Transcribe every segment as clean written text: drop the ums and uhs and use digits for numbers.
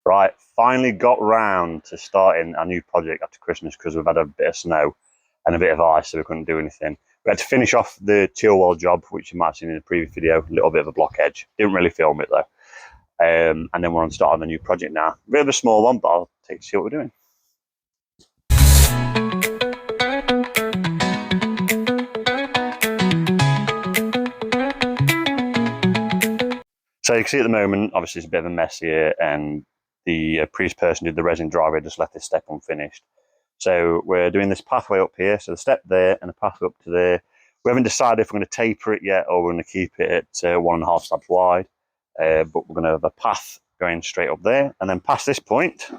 Right, finally got round to starting our new project after Christmas because we've had a bit of snow and a bit of ice, so we couldn't do anything. We had to finish off the teal wall job, which you might have seen in the previous video, a little bit of a block edge. Didn't really film it though. And then we're on starting a new project now. A bit of a small one, but I'll take you to see what we're doing. So you can see at the moment, obviously it's a bit of a mess here, and the previous person who did the resin driveway just left this step unfinished. So we're doing this pathway up here, so the step there and the pathway up to there. We haven't decided if we're going to taper it yet or we're going to keep it at 1.5 slabs wide, but we're going to have a path going straight up there, and then past this point,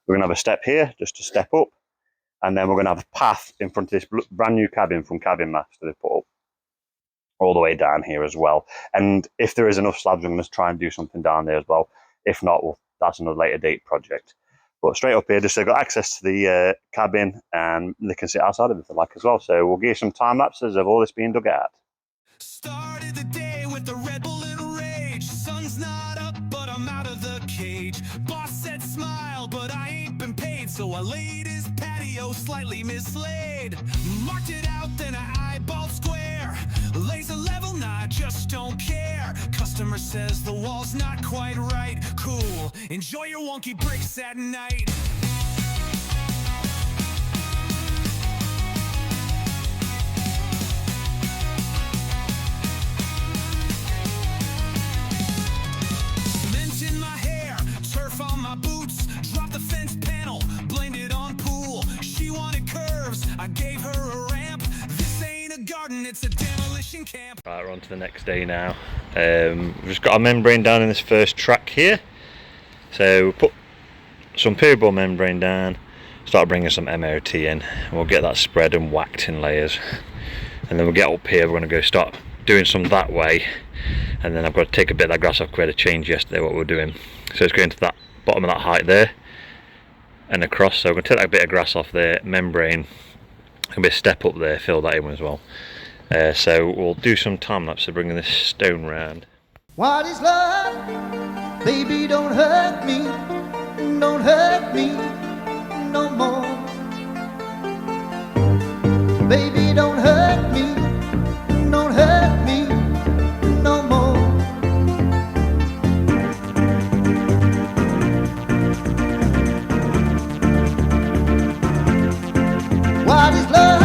we're going to have a step here, just to step up, and then we're going to have a path in front of this brand new cabin from Cabin Master they've put up, all the way down here as well. And if there is enough slabs, I'm going to try and do something down there as well. If not, well, that's another later date project. But straight up here, just so they've got access to the cabin, and they can sit outside of it if they like as well. So we'll give you some time lapses of all this being dug out. Started the day with the Red Bull and rage. Sun's not up, but I'm out of the cage. Boss said smile, but I ain't been paid, so I laid his patio slightly mislaid. Marked it out, then I eyeballed square. Lays a level, nah, I just don't care. Customer says the wall's not quite right. Cool, enjoy your wonky bricks at night. Cement in my hair, turf on my boots. Drop the fence panel, blamed it on pool. She wanted curves, I gave her a ramp. This ain't a garden, it's a demolition camp. Right, we're on to the next day now. We've just got our membrane down in this first track here. So we'll put some period membrane down, start bringing some MOT in, and we'll get that spread and whacked in layers. And then we'll get up here, we're going to go start doing some that way. And then I've got to take a bit of that grass off, we had a change yesterday what we're doing. So it's going to that bottom of that height there and across. So we're going to take that bit of grass off there, membrane, and be a step up there, fill that in as well. So we'll do some time lapse of bringing this stone round. What is love? Baby, don't hurt me no more. Baby, don't hurt me no more. What is love?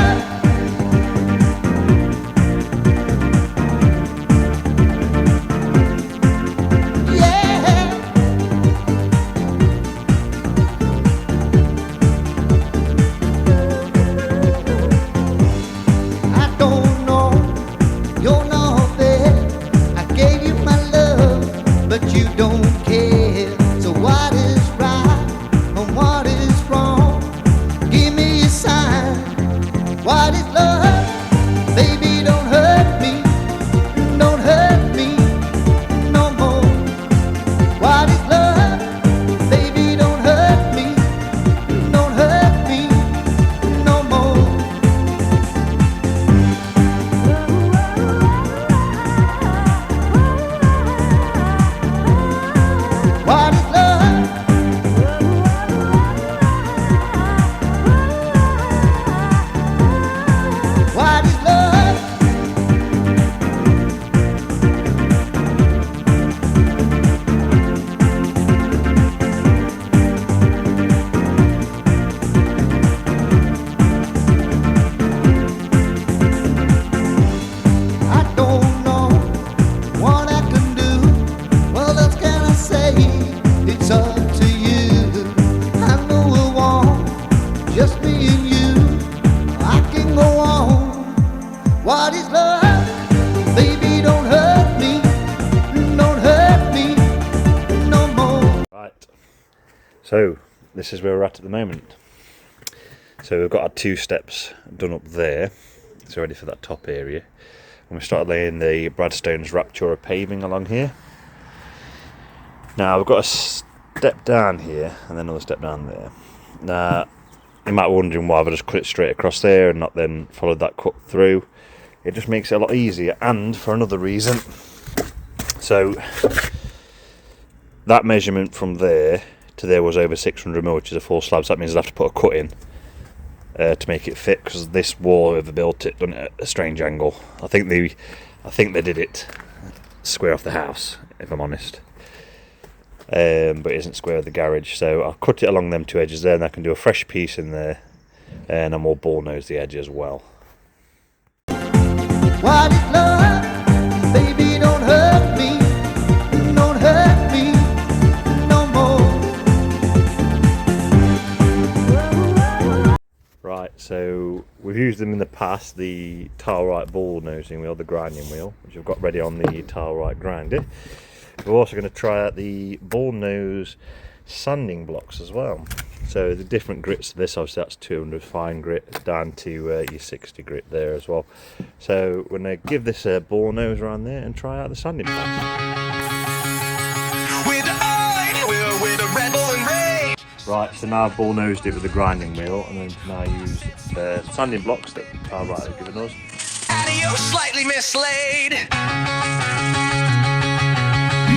So this is where we're at the moment. So we've got our 2 steps done up there, so ready for that top area. And we started laying the Bradstone's Raptura paving along here. Now we've got a step down here and then another step down there. Now you might be wondering why I've just cut it straight across there and not then followed that cut through. It just makes it a lot easier, and for another reason, So that measurement from there to there was over 600mm, which is a full slab, so that means I'd have to put a cut in to make it fit, because this wall overbuilt it, done it at a strange angle. I think they did it square off the house, if I'm honest. But it isn't square of the garage, so I'll cut it along them two edges there, and I can do a fresh piece in there, and I will ball nose the edge as well. What is love? Baby, don't hurt me. Don't hurt me no more. Right, so we've used them in the past, the tile right ball nosing wheel, the grinding wheel, which I've got ready on the tile right grinder. We're also going to try out the ball nose sanding blocks as well. So the different grits to this, obviously that's 200 fine grit down to your 60 grit there as well. So we're going to give this a ball nose around there and try out the sanding blocks. Right, so now I've ball nosed it with the grinding wheel, and then now use sanding blocks that Tile Right have given us. Patio slightly mislaid.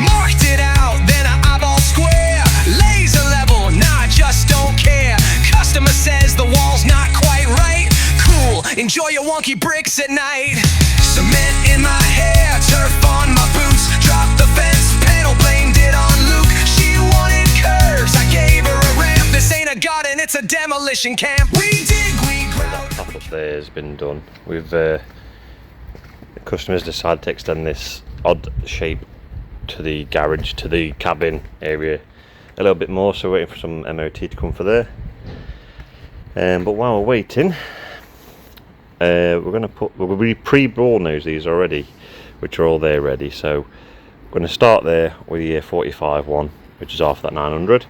Marked it out, then I eyeball square. Laser level, nah, I just don't care. Customer says the wall's not quite right. Cool, enjoy your wonky bricks at night. Cement in my hair, turf on my boots. Drop the fence, panel blamed it on Luke. She wanted curves, I gave her a ramp. This ain't a garden, it's a demolition camp. We dig, we grout. That top up there has been done. We've the customers decided to extend this odd shape to the garage, to the cabin area a little bit more, so we're waiting for some MOT to come for there. But while we're waiting, we'll be pre-ball nose these already, which are all there ready. So we're going to start there with the 45 one, which is half that 900,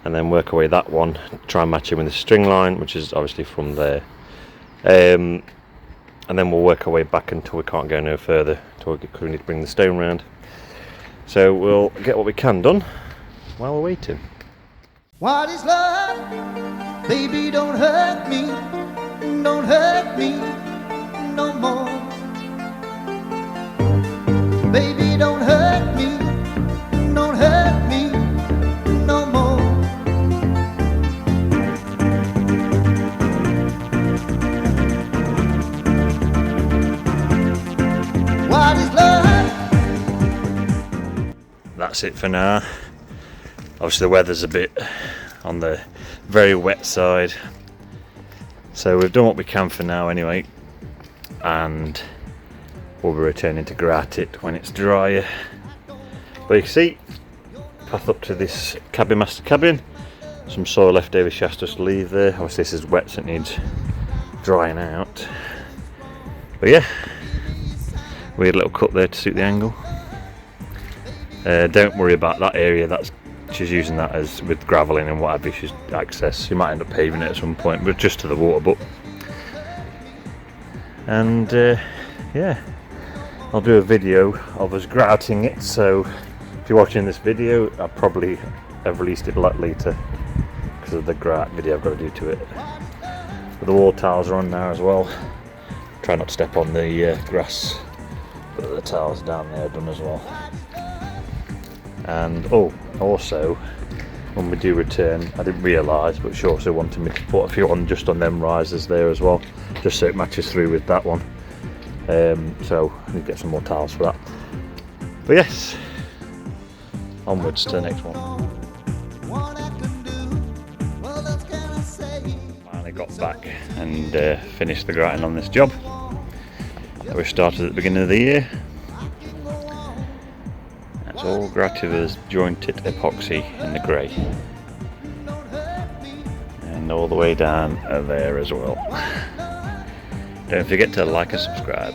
and then work away that one, try and match it with the string line, which is obviously from there. And then we'll work our way back until we can't go no further, because we need to bring the stone round. So we'll get what we can done while we're waiting. What is love? Baby, don't hurt me. Don't hurt me no more. Baby, don't hurt me. Don't hurt me no more. What is love? That's it for now. Obviously the weather's a bit on the very wet side, so we've done what we can for now anyway, and we'll be returning to grat it when it's drier. But you can see, path up to this cabin, master cabin, some soil left over she asked us to leave there. Obviously this is wet, so it needs drying out. But yeah, weird little cut there to suit the angle. Don't worry about that area, that's she's using that as with gravelling and what have you, she's access. You might end up paving it at some point, but just to the water butt. And yeah, I'll do a video of us grouting it, so if you're watching this video, I probably have released it later because of the grout video I've got to do to it. But the wall tiles are on now as well. Try not to step on the grass, but the tiles down there are done as well. And also when we do return, I didn't realise, but she also wanted me to put a few on just on them risers there as well, just so it matches through with that one. So I need to get some more tiles for that. But yes, onwards to the next one. Finally got back and finished the grouting on this job that we started at the beginning of the year. It's all grouted with jointed epoxy in the grey, and all the way down there as well. Don't forget to like and subscribe.